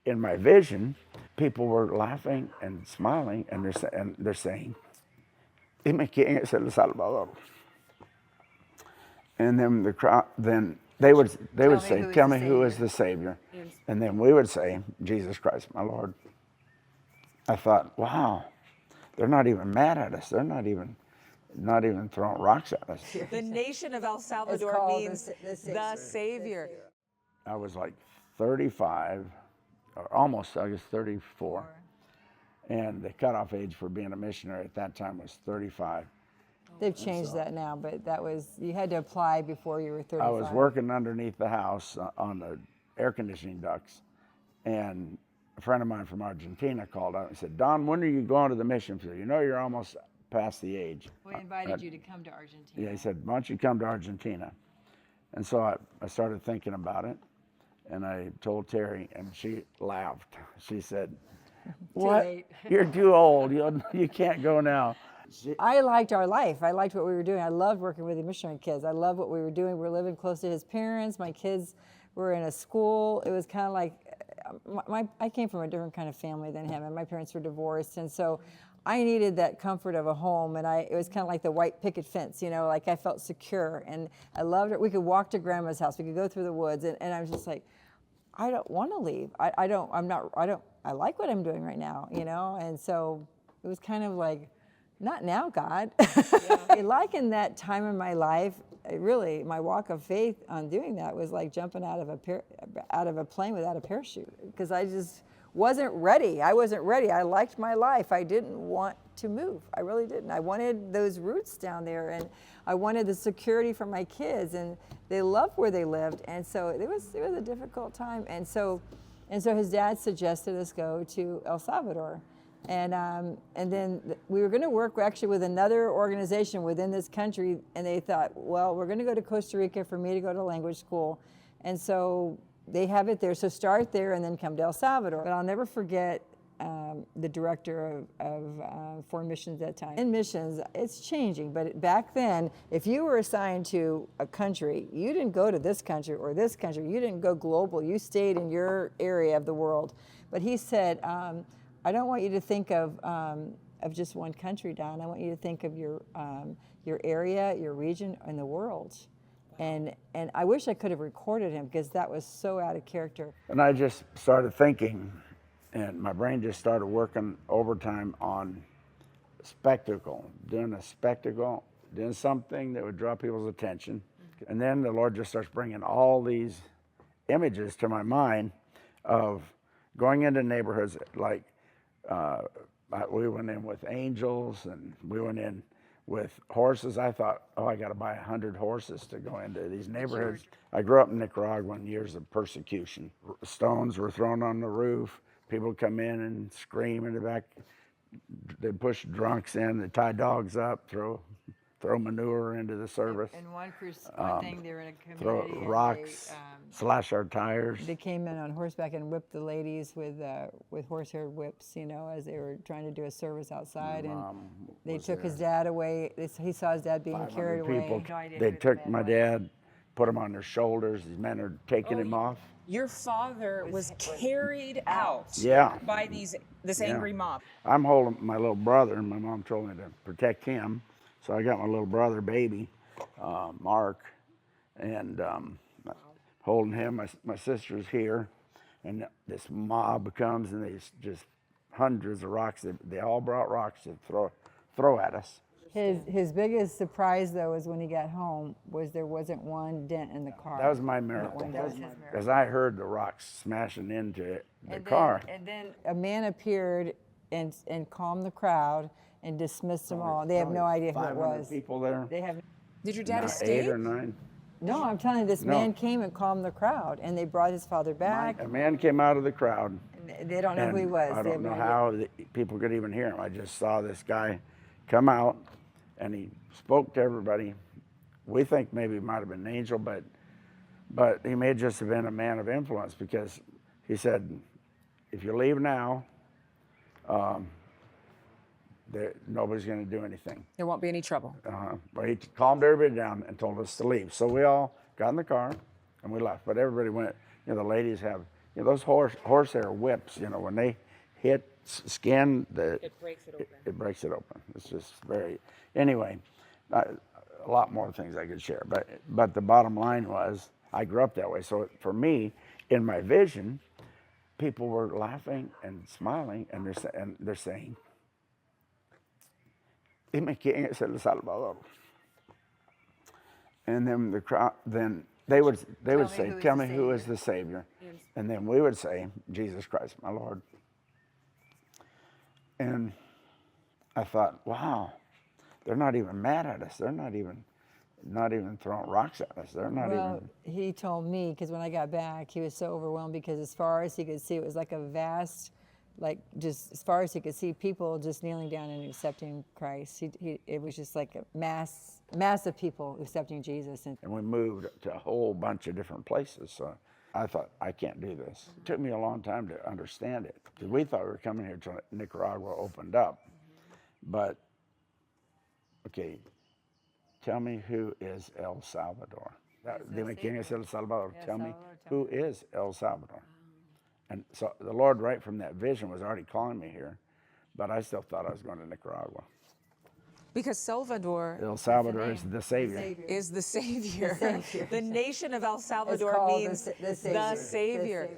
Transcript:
in my vision, people were laughing and smiling, and they're saying, "Dime quién es el Salvador." And then the crowd, then they would say, "Tell me who is the Savior," and then we would say, "Jesus Christ, my Lord." I thought, wow, they're not even mad at us. They're not even throwing rocks at us. The nation of El Salvador means the Savior. I was like 35, or almost, I guess 34. And the cutoff age for being a missionary at that time was 35. They've changed that now, but that was, you had to apply before you were 35. I was working underneath the house on the air conditioning ducts, and a friend of mine from Argentina called out and said, "Don, when are you going to the mission field? You know you're almost past the age." We invited you to come to Argentina. Yeah, he said, "Why don't you come to Argentina?" And so I started thinking about it, and I told Terri, and she laughed. She said, "What? late. You're too old. You can't go now." I liked our life. I liked what we were doing. I loved working with the missionary kids. I loved what we were doing. We were living close to his parents. My kids were in a school. It was kind of like, I came from a different kind of family than him, and my parents were divorced, and so I needed that comfort of a home, and it was kind of like the white picket fence, like I felt secure, and I loved it. We could walk to Grandma's house. We could go through the woods, and I was just like, I don't want to leave. I like what I'm doing right now, and so it was kind of like, not now, God. Yeah. Like in that time in my life, really, my walk of faith on doing that was like jumping out of a plane without a parachute, because I just wasn't ready. I wasn't ready. I liked my life. I didn't want to move. I really didn't. I wanted those roots down there, and I wanted the security for my kids, and they loved where they lived, and so it was a difficult time, and so his dad suggested us go to El Salvador. And then we were going to work actually with another organization within this country, and they thought, well, we're going to go to Costa Rica for me to go to language school, and so they have it there. So start there and then come to El Salvador. But I'll never forget the director of foreign missions at that time. In missions, it's changing, but back then, if you were assigned to a country, you didn't go to this country or this country. You didn't go global. You stayed in your area of the world. But he said, I don't want you to think of just one country, Don. I want you to think of your area, your region, and the world. And I wish I could have recorded him, because that was so out of character. And I just started thinking, and my brain just started working overtime on spectacle, doing a spectacle, doing something that would draw people's attention. And then the Lord just starts bringing all these images to my mind of going into neighborhoods like, we went in with angels, and we went in with horses. I thought, I got to buy 100 horses to go into these neighborhoods. I grew up in Nicaragua in years of persecution. Stones were thrown on the roof. People would come in and scream in the back. They'd push drunks in. They'd tie dogs up, throw manure into the service. And one thing, they were in a Throw community. rocks, slash our tires. They came in on horseback and whipped the ladies with horsehair whips, as they were trying to do a service outside. And they took his dad away. He saw his dad being carried away. They took my dad, put him on their shoulders. These men are taking him off. Your father was carried out by this angry mob. I'm holding my little brother, and my mom told me to protect him. So I got my little brother, baby, Mark, and holding him. My sister's here, and this mob comes, and they just hundreds of rocks. They all brought rocks to throw at us. His biggest surprise, though, was when he got home, was there wasn't one dent in the car. That was my miracle, because I heard the rocks smashing into the car. And then a man appeared and calmed the crowd and dismissed them all. They have no idea who it was. People there. Did your dad escape? 8 or 9. No, I'm telling you, this man came and calmed the crowd, and they brought his father back. A man came out of the crowd. They don't know who he was. I don't know how people could even hear him. I just saw this guy come out, and he spoke to everybody. We think maybe it might have been an angel, but he may just have been a man of influence, because he said, if you leave now, nobody's going to do anything. There won't be any trouble. But he calmed everybody down and told us to leave. So we all got in the car and we left. But everybody went. The ladies have, You know, those horsehair whips, you know, when they hit skin, It breaks it open. it breaks it open. It's just very, anyway, a lot more things I could share. But the bottom line was, I grew up that way. So for me, in my vision, people were laughing and smiling, and they're saying, "Dime quién es el Salvador." And then the crowd, then they would say, "Tell me who is the Savior," and then we would say, "Jesus Christ, my Lord." And I thought, wow, they're not even mad at us. They're not even throwing rocks at us. They're not even. He told me, because when I got back, he was so overwhelmed because as far as he could see, it was like a vast, like just as far as he could see, people just kneeling down and accepting Christ. It was just like a mass of people accepting Jesus. And we moved to a whole bunch of different places. So I thought, I can't do this. It took me a long time to understand it, because we thought we were coming here till Nicaragua opened up. But, okay, tell me who is El Salvador. Dime quién es El Salvador. Tell me who is El Salvador. And so the Lord, right from that vision, was already calling me here, but I still thought I was going to Nicaragua. Because Salvador El Salvador is the Savior. is the Savior. The Savior. The nation of El Salvador called means the the Savior. Savior.